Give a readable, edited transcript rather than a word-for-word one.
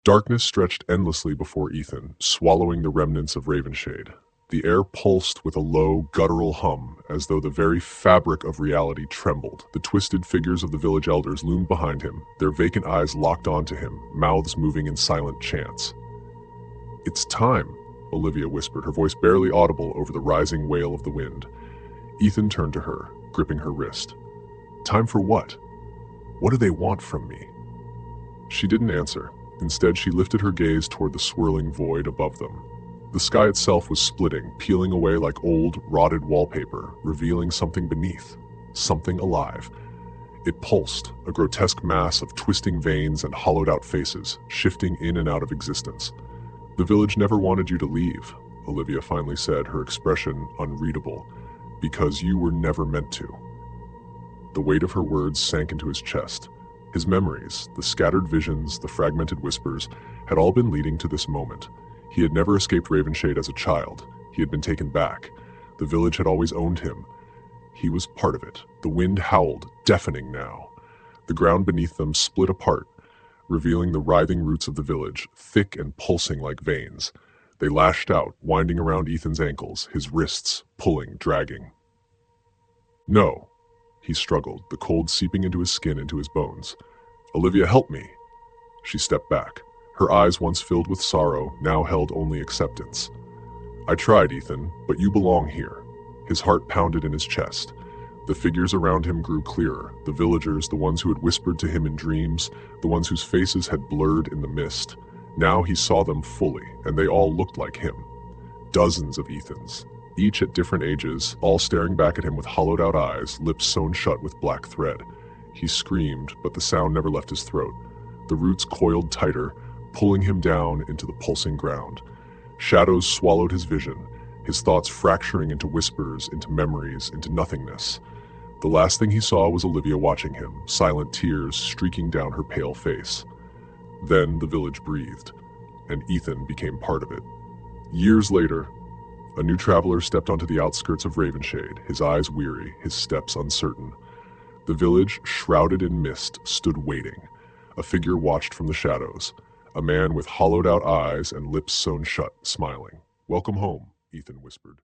Darkness stretched endlessly before Ethan, swallowing the remnants of Ravenshade. The air pulsed with a low, guttural hum, as though the very fabric of reality trembled. The twisted figures of the village elders loomed behind him, their vacant eyes locked onto him, mouths moving in silent chants. "It's time," Olivia whispered, her voice barely audible over the rising wail of the wind. Ethan turned to her, gripping her wrist. "Time for what? What do they want from me?" She didn't answer. Instead, she lifted her gaze toward the swirling void above them. The sky itself was splitting, peeling away like old, rotted wallpaper, revealing something beneath, something alive. It pulsed, a grotesque mass of twisting veins and hollowed-out faces, shifting in and out of existence. "The village never wanted you to leave," Olivia finally said, her expression unreadable, "because you were never meant to." The weight of her words sank into his chest. His memories, the scattered visions, the fragmented whispers, had all been leading to this moment. He had never escaped Ravenshade as a child. He had been taken back. The village had always owned him. He was part of it. The wind howled, deafening now. The ground beneath them split apart, revealing the writhing roots of the village, thick and pulsing like veins. They lashed out, winding around Ethan's ankles, his wrists pulling, dragging. "No," he struggled, the cold seeping into his skin, into his bones. "Olivia, help me." She stepped back. Her eyes, once filled with sorrow, now held only acceptance. "I tried, Ethan, but you belong here." His heart pounded in his chest. The figures around him grew clearer, the villagers, the ones who had whispered to him in dreams, the ones whose faces had blurred in the mist. Now he saw them fully, and they all looked like him. Dozens of Ethans, each at different ages, all staring back at him with hollowed-out eyes, lips sewn shut with black thread. He screamed, but the sound never left his throat. The roots coiled tighter, pulling him down into the pulsing ground. Shadows swallowed his vision, his thoughts fracturing into whispers, into memories, into nothingness. The last thing he saw was Olivia watching him, silent tears streaking down her pale face. Then the village breathed, and Ethan became part of it. Years later, a new traveler stepped onto the outskirts of Ravenshade, his eyes weary, his steps uncertain. The village, shrouded in mist, stood waiting. A figure watched from the shadows, a man with hollowed-out eyes and lips sewn shut, smiling. "Welcome home," Ethan whispered.